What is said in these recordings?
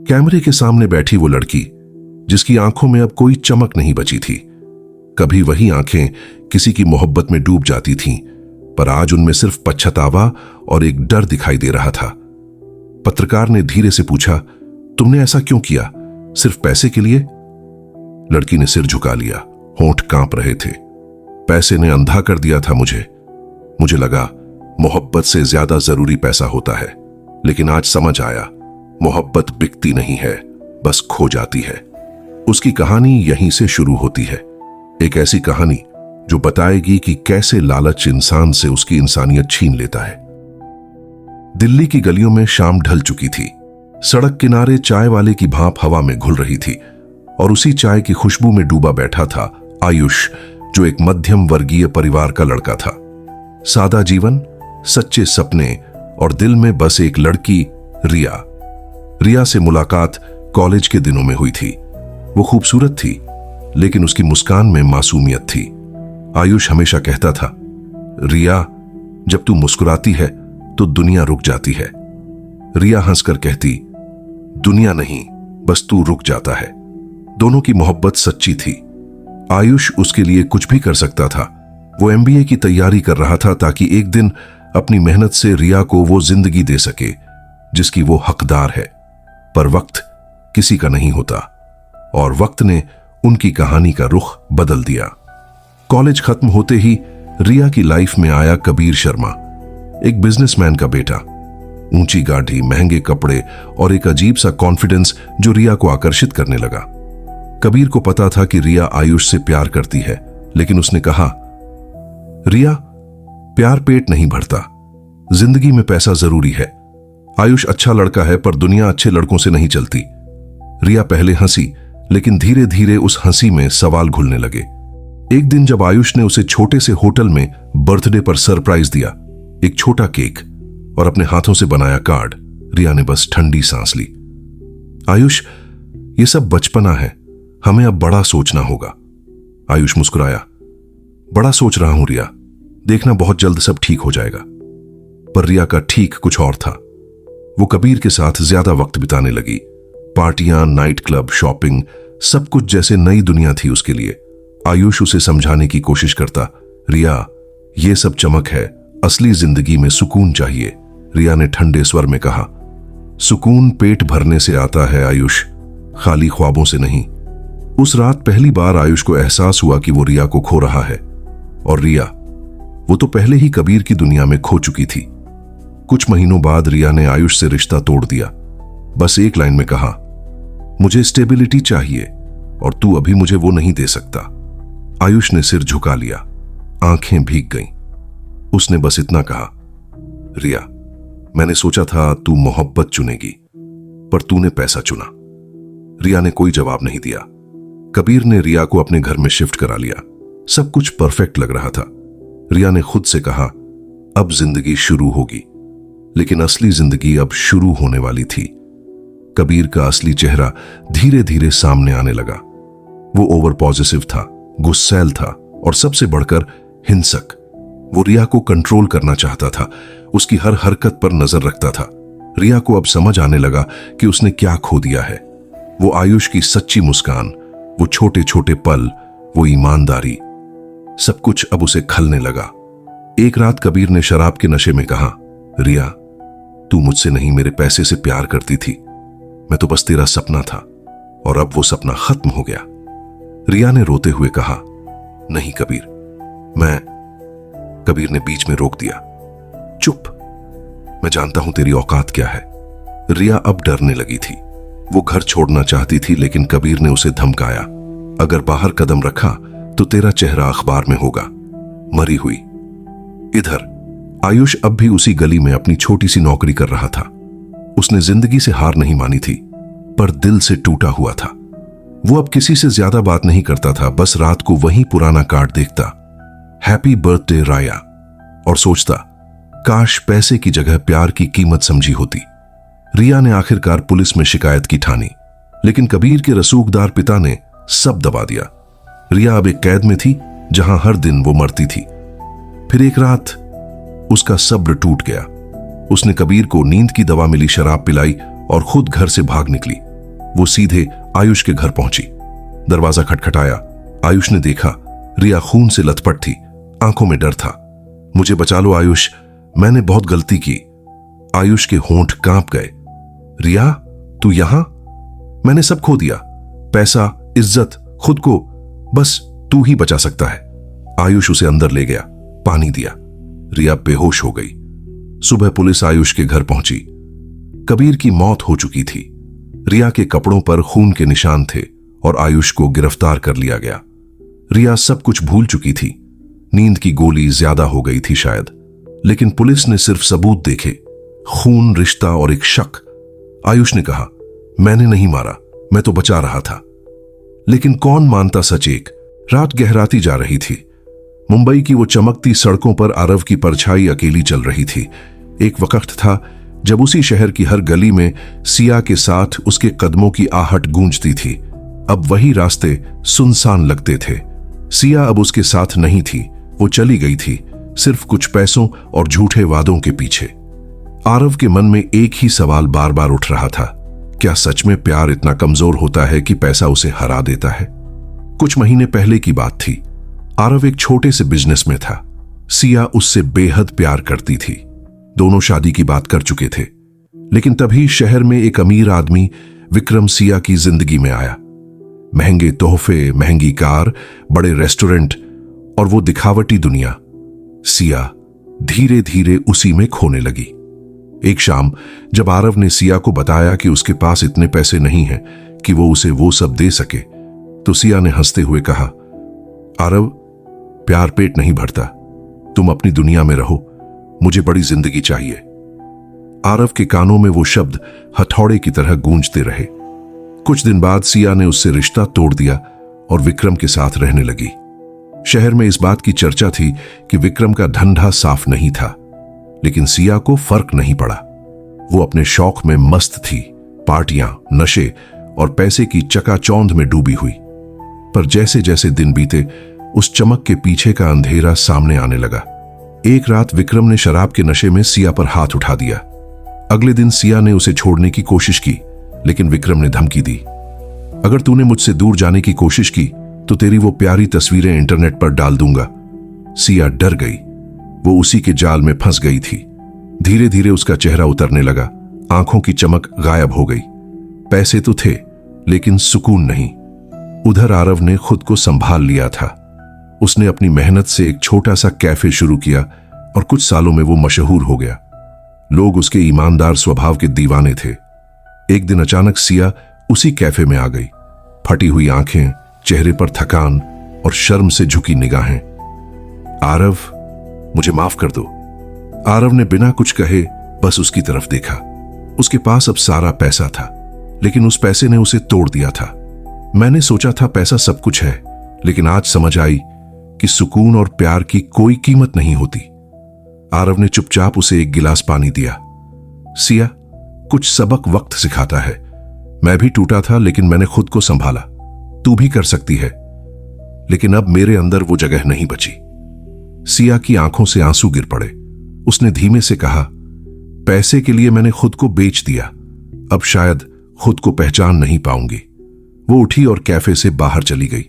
कैमरे के सामने बैठी वो लड़की जिसकी आंखों में अब कोई चमक नहीं बची थी। कभी वही आंखें किसी की मोहब्बत में डूब जाती थीं, पर आज उनमें सिर्फ पछतावा और एक डर दिखाई दे रहा था। पत्रकार ने धीरे से पूछा, तुमने ऐसा क्यों किया? सिर्फ पैसे के लिए? लड़की ने सिर झुका लिया, होंठ कांप रहे थे। पैसे ने अंधा कर दिया था मुझे लगा मोहब्बत से ज्यादा जरूरी पैसा होता है, लेकिन आज समझ आया मोहब्बत बिकती नहीं है, बस खो जाती है। उसकी कहानी यहीं से शुरू होती है, एक ऐसी कहानी जो बताएगी कि कैसे लालच इंसान से उसकी इंसानियत छीन लेता है। दिल्ली की गलियों में शाम ढल चुकी थी। सड़क किनारे चाय वाले की भाप हवा में घुल रही थी और उसी चाय की खुशबू में डूबा बैठा था आयुष, जो एक मध्यम वर्गीय परिवार का लड़का था। सादा जीवन, सच्चे सपने और दिल में बस एक लड़की, रिया से मुलाकात कॉलेज के दिनों में हुई थी। वो खूबसूरत थी, लेकिन उसकी मुस्कान में मासूमियत थी। आयुष हमेशा कहता था, रिया, जब तू मुस्कुराती है तो दुनिया रुक जाती है। रिया हंसकर कहती, दुनिया नहीं, बस तू रुक जाता है। दोनों की मोहब्बत सच्ची थी। आयुष उसके लिए कुछ भी कर सकता था। वो एमबीए की तैयारी कर रहा था ताकि एक दिन अपनी मेहनत से रिया को वो जिंदगी दे सके जिसकी वो हकदार है। पर वक्त किसी का नहीं होता और वक्त ने उनकी कहानी का रुख बदल दिया। कॉलेज खत्म होते ही रिया की लाइफ में आया कबीर शर्मा, एक बिजनेसमैन का बेटा। ऊंची गाड़ी, महंगे कपड़े और एक अजीब सा कॉन्फिडेंस जो रिया को आकर्षित करने लगा। कबीर को पता था कि रिया आयुष से प्यार करती है, लेकिन उसने कहा, रिया, प्यार पेट नहीं भरता, जिंदगी में पैसा जरूरी है। आयुष अच्छा लड़का है, पर दुनिया अच्छे लड़कों से नहीं चलती। रिया पहले हंसी, लेकिन धीरे धीरे उस हंसी में सवाल घुलने लगे। एक दिन जब आयुष ने उसे छोटे से होटल में बर्थडे पर सरप्राइज दिया, एक छोटा केक और अपने हाथों से बनाया कार्ड, रिया ने बस ठंडी सांस ली। आयुष, ये सब बचपना है, हमें अब बड़ा सोचना होगा। आयुष मुस्कुराया, बड़ा सोच रहा हूं रिया, देखना बहुत जल्द सब ठीक हो जाएगा। पर रिया का ठीक कुछ और था। वो कबीर के साथ ज्यादा वक्त बिताने लगी। पार्टियां, नाइट क्लब, शॉपिंग, सब कुछ जैसे नई दुनिया थी उसके लिए। आयुष उसे समझाने की कोशिश करता, रिया, ये सब चमक है, असली जिंदगी में सुकून चाहिए। रिया ने ठंडे स्वर में कहा, सुकून पेट भरने से आता है आयुष, खाली ख्वाबों से नहीं। उस रात पहली बार आयुष को एहसास हुआ कि वो रिया को खो रहा है। और रिया, वो तो पहले ही कबीर की दुनिया में खो चुकी थी। कुछ महीनों बाद रिया ने आयुष से रिश्ता तोड़ दिया। बस एक लाइन में कहा, मुझे स्टेबिलिटी चाहिए और तू अभी मुझे वो नहीं दे सकता। आयुष ने सिर झुका लिया, आंखें भीग गईं। उसने बस इतना कहा, रिया, मैंने सोचा था तू मोहब्बत चुनेगी, पर तूने पैसा चुना। रिया ने कोई जवाब नहीं दिया। कबीर ने रिया को अपने घर में शिफ्ट करा लिया। सब कुछ परफेक्ट लग रहा था। रिया ने खुद से कहा, अब जिंदगी शुरू होगी। लेकिन असली जिंदगी अब शुरू होने वाली थी। कबीर का असली चेहरा धीरे धीरे सामने आने लगा। वो ओवर पॉजिटिव था, गुस्सैल था और सबसे बढ़कर हिंसक। वो रिया को कंट्रोल करना चाहता था, उसकी हर हरकत पर नजर रखता था। रिया को अब समझ आने लगा कि उसने क्या खो दिया है। वो आयुष की सच्ची मुस्कान, वो छोटे छोटे पल, वो ईमानदारी, सब कुछ अब उसे खलने लगा। एक रात कबीर ने शराब के नशे में कहा, रिया, तू मुझसे नहीं मेरे पैसे से प्यार करती थी। मैं तो बस तेरा सपना था और अब वो सपना खत्म हो गया। रिया ने रोते हुए कहा, नहीं कबीर, कबीर ने बीच में रोक दिया, चुप, मैं जानता हूं तेरी औकात क्या है। रिया अब डरने लगी थी। वो घर छोड़ना चाहती थी, लेकिन कबीर ने उसे धमकाया, अगर बाहर कदम रखा तो तेरा चेहरा अखबार में होगा, मरी हुई। इधर आयुष अब भी उसी गली में अपनी छोटी सी नौकरी कर रहा था। उसने जिंदगी से हार नहीं मानी थी, पर दिल से टूटा हुआ था। वो अब किसी से ज्यादा बात नहीं करता था, बस रात को वही पुराना कार्ड देखता, हैप्पी बर्थडे राया, और सोचता, काश पैसे की जगह प्यार की कीमत समझी होती। रिया ने आखिरकार पुलिस में शिकायत की ठानी, लेकिन कबीर के रसूखदार पिता ने सब दबा दिया। रिया अब एक कैद में थी जहां हर दिन वो मरती थी। फिर एक रात उसका सब्र टूट गया। उसने कबीर को नींद की दवा मिली शराब पिलाई और खुद घर से भाग निकली। वो सीधे आयुष के घर पहुंची। दरवाजा खटखटाया। आयुष ने देखा, रिया खून से लथपथ थी, आंखों में डर था। मुझे बचा लो आयुष, मैंने बहुत गलती की। आयुष के होंठ कांप गए। रिया, तू यहां? मैंने सब खो दिया, पैसा, इज्जत, खुद को, बस तू ही बचा सकता है। आयुष उसे अंदर ले गया, पानी दिया। रिया बेहोश हो गई। सुबह पुलिस आयुष के घर पहुंची। कबीर की मौत हो चुकी थी। रिया के कपड़ों पर खून के निशान थे और आयुष को गिरफ्तार कर लिया गया। रिया सब कुछ भूल चुकी थी। नींद की गोली ज्यादा हो गई थी शायद, लेकिन पुलिस ने सिर्फ सबूत देखे, खून, रिश्ता और एक शक। आयुष ने कहा, मैंने नहीं मारा, मैं तो बचा रहा था। लेकिन कौन मानता सच। एक रात गहराती जा रही थी। मुंबई की वो चमकती सड़कों पर आरव की परछाई अकेली चल रही थी। एक वक्त था जब उसी शहर की हर गली में सिया के साथ उसके कदमों की आहट गूंजती थी। अब वही रास्ते सुनसान लगते थे। सिया अब उसके साथ नहीं थी, वो चली गई थी, सिर्फ कुछ पैसों और झूठे वादों के पीछे। आरव के मन में एक ही सवाल बार बार उठ रहा था, क्या सच में प्यार इतना कमजोर होता है कि पैसा उसे हरा देता है? कुछ महीने पहले की बात थी। आरव एक छोटे से बिजनेस में था। सिया उससे बेहद प्यार करती थी। दोनों शादी की बात कर चुके थे। लेकिन तभी शहर में एक अमीर आदमी विक्रम सिया की जिंदगी में आया। महंगे तोहफे, महंगी कार, बड़े रेस्टोरेंट और वो दिखावटी दुनिया। सिया धीरे धीरे उसी में खोने लगी। एक शाम जब आरव ने सिया को बताया कि उसके पास इतने पैसे नहीं हैं कि वो उसे वो सब दे सके, तो सिया ने हंसते हुए कहा, आरव, प्यार पेट नहीं भरता, तुम अपनी दुनिया में रहो, मुझे बड़ी जिंदगी चाहिए। आरव के कानों में वो शब्द हथौड़े की तरह गूंजते रहे। कुछ दिन बाद सिया ने उससे रिश्ता तोड़ दिया और विक्रम के साथ रहने लगी। शहर में इस बात की चर्चा थी कि विक्रम का धंधा साफ नहीं था, लेकिन सिया को फर्क नहीं पड़ा। वो अपने शौक में मस्त थी, पार्टियां, नशे और पैसे की चकाचौंध में डूबी हुई। पर जैसे जैसे दिन बीते, उस चमक के पीछे का अंधेरा सामने आने लगा। एक रात विक्रम ने शराब के नशे में सिया पर हाथ उठा दिया। अगले दिन सिया ने उसे छोड़ने की कोशिश की, लेकिन विक्रम ने धमकी दी, अगर तूने मुझसे दूर जाने की कोशिश की तो तेरी वो प्यारी तस्वीरें इंटरनेट पर डाल दूंगा। सिया डर गई। वो उसी के जाल में फंस गई थी। धीरे धीरे उसका चेहरा उतरने लगा, आंखों की चमक गायब हो गई। पैसे तो थे, लेकिन सुकून नहीं। उधर आरव ने खुद को संभाल लिया था। उसने अपनी मेहनत से एक छोटा सा कैफे शुरू किया और कुछ सालों में वो मशहूर हो गया। लोग उसके ईमानदार स्वभाव के दीवाने थे। एक दिन अचानक सिया उसी कैफे में आ गई। फटी हुई आंखें, चेहरे पर थकान और शर्म से झुकी निगाहें। आरव, मुझे माफ कर दो। आरव ने बिना कुछ कहे बस उसकी तरफ देखा। उसके पास अब सारा पैसा था, लेकिन उस पैसे ने उसे तोड़ दिया था। मैंने सोचा था पैसा सब कुछ है, लेकिन आज समझ आई कि सुकून और प्यार की कोई कीमत नहीं होती। आरव ने चुपचाप उसे एक गिलास पानी दिया। सिया, कुछ सबक वक्त सिखाता है। मैं भी टूटा था, लेकिन मैंने खुद को संभाला। तू भी कर सकती है। लेकिन अब मेरे अंदर वो जगह नहीं बची। सिया की आंखों से आंसू गिर पड़े। उसने धीमे से कहा, पैसे के लिए मैंने खुद को बेच दिया, अब शायद खुद को पहचान नहीं पाऊंगी। वो उठी और कैफे से बाहर चली गई।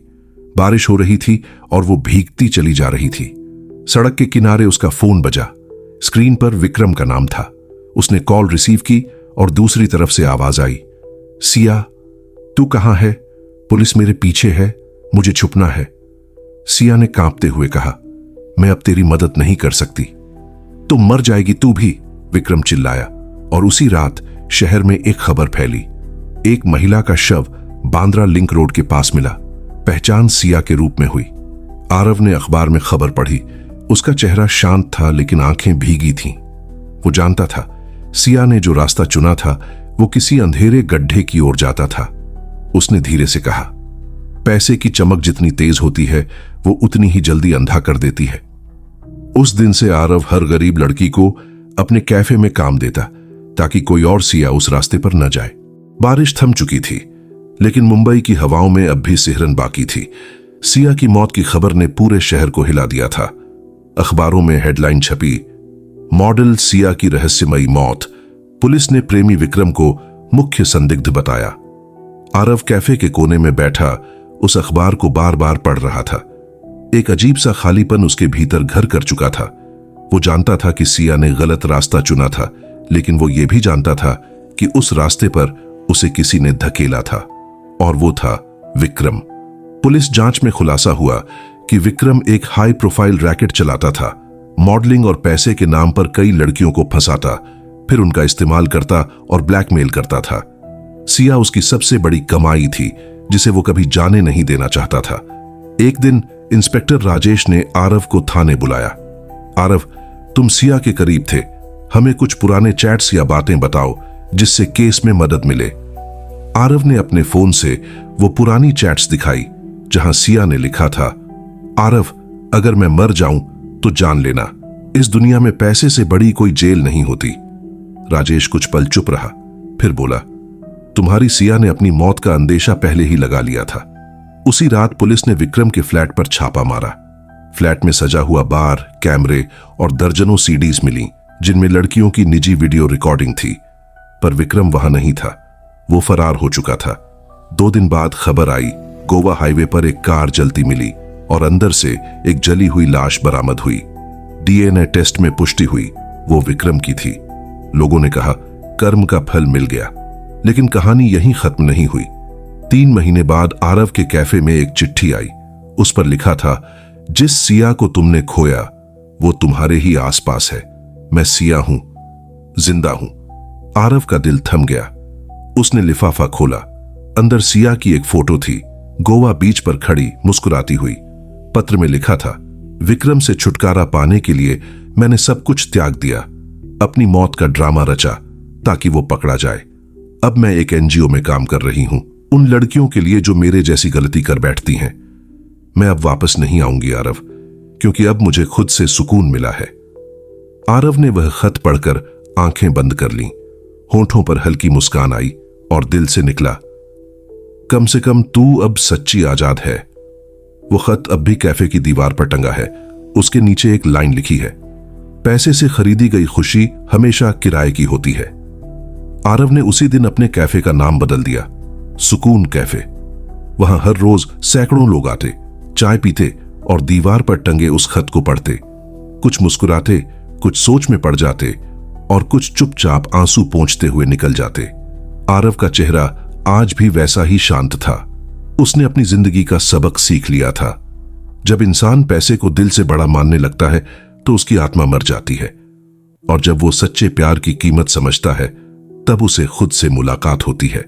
बारिश हो रही थी और वो भीगती चली जा रही थी। सड़क के किनारे उसका फोन बजा। स्क्रीन पर विक्रम का नाम था। उसने कॉल रिसीव की और दूसरी तरफ से आवाज आई, सिया, तू कहां है? पुलिस मेरे पीछे है, मुझे छुपना है। सिया ने कांपते हुए कहा, मैं अब तेरी मदद नहीं कर सकती। तो मर जाएगी तू भी, विक्रम चिल्लाया। और उसी रात शहर में एक खबर फैली। एक महिला का शव बांद्रा लिंक रोड के पास मिला। पहचान सिया के रूप में हुई। आरव ने अखबार में खबर पढ़ी। उसका चेहरा शांत था, लेकिन आंखें भीगी थीं। वो जानता था सिया ने जो रास्ता चुना था वो किसी अंधेरे गड्ढे की ओर जाता था। उसने धीरे से कहा, पैसे की चमक जितनी तेज होती है वो उतनी ही जल्दी अंधा कर देती है। उस दिन से आरव हर गरीब लड़की को अपने कैफे में काम देता ताकि कोई और सिया उस रास्ते पर न जाए। बारिश थम चुकी थी, लेकिन मुंबई की हवाओं में अब भी सिहरन बाकी थी। सिया की मौत की खबर ने पूरे शहर को हिला दिया था। अखबारों में हेडलाइन छपी, मॉडल सिया की रहस्यमयी मौत। पुलिस ने प्रेमी विक्रम को मुख्य संदिग्ध बताया। आरव कैफे के कोने में बैठा उस अखबार को बार बार पढ़ रहा था। एक अजीब सा खालीपन उसके भीतर घर कर चुका था। वो जानता था कि सिया ने गलत रास्ता चुना था, लेकिन वो ये भी जानता था कि उस रास्ते पर उसे किसी ने धकेला था, और वो था विक्रम। पुलिस जांच में खुलासा हुआ कि विक्रम एक हाई प्रोफाइल रैकेट चलाता था। मॉडलिंग और पैसे के नाम पर कई लड़कियों को फंसाता, फिर उनका इस्तेमाल करता और ब्लैकमेल करता था। सिया उसकी सबसे बड़ी कमाई थी, जिसे वो कभी जाने नहीं देना चाहता था। एक दिन इंस्पेक्टर राजेश ने आरव को थाने बुलाया। आरव, तुम सिया के करीब थे, हमें कुछ पुराने चैट्स या बातें बताओ जिससे केस में मदद मिले। आरव ने अपने फोन से वो पुरानी चैट्स दिखाई जहां सिया ने लिखा था, आरव, अगर मैं मर जाऊं तो जान लेना, इस दुनिया में पैसे से बड़ी कोई जेल नहीं होती। राजेश कुछ पल चुप रहा, फिर बोला, तुम्हारी सिया ने अपनी मौत का अंदेशा पहले ही लगा लिया था। उसी रात पुलिस ने विक्रम के फ्लैट पर छापा मारा। फ्लैट में सजा हुआ बार, कैमरे और दर्जनों सीडीज मिली जिनमें लड़कियों की निजी वीडियो रिकॉर्डिंग थी। पर विक्रम वहां नहीं था, वो फरार हो चुका था। 2 दिन बाद खबर आई, गोवा हाईवे पर एक कार जलती मिली और अंदर से एक जली हुई लाश बरामद हुई। डीएनए टेस्ट में पुष्टि हुई, वो विक्रम की थी। लोगों ने कहा, कर्म का फल मिल गया। लेकिन कहानी यहीं खत्म नहीं हुई। 3 महीने बाद आरव के कैफे में एक चिट्ठी आई। उस पर लिखा था, जिस सिया को तुमने खोया वो तुम्हारे ही आसपास है। मैं सिया हूं, जिंदा हूं। आरव का दिल थम गया। उसने लिफाफा खोला। अंदर सिया की एक फोटो थी, गोवा बीच पर खड़ी मुस्कुराती हुई। पत्र में लिखा था, विक्रम से छुटकारा पाने के लिए मैंने सब कुछ त्याग दिया, अपनी मौत का ड्रामा रचा ताकि वो पकड़ा जाए। अब मैं एक एनजीओ में काम कर रही हूं, उन लड़कियों के लिए जो मेरे जैसी गलती कर बैठती हैं। मैं अब वापस नहीं आऊंगी आरव, क्योंकि अब मुझे खुद से सुकून मिला है। आरव ने वह खत पढ़कर आंखें बंद कर लीं। होठों पर हल्की मुस्कान आई और दिल से निकला, कम से कम तू अब सच्ची आजाद है। वो खत अब भी कैफे की दीवार पर टंगा है। उसके नीचे एक लाइन लिखी है, पैसे से खरीदी गई खुशी हमेशा किराए की होती है। आरव ने उसी दिन अपने कैफे का नाम बदल दिया, सुकून कैफे। वहां हर रोज सैकड़ों लोग आते, चाय पीते और दीवार पर टंगे उस खत को पढ़ते। कुछ मुस्कुराते, कुछ सोच में पड़ जाते और कुछ चुपचाप आंसू पोंछते हुए निकल जाते। आरव का चेहरा आज भी वैसा ही शांत था। उसने अपनी जिंदगी का सबक सीख लिया था। जब इंसान पैसे को दिल से बड़ा मानने लगता है तो उसकी आत्मा मर जाती है, और जब वो सच्चे प्यार की कीमत समझता है तब उसे खुद से मुलाकात होती है।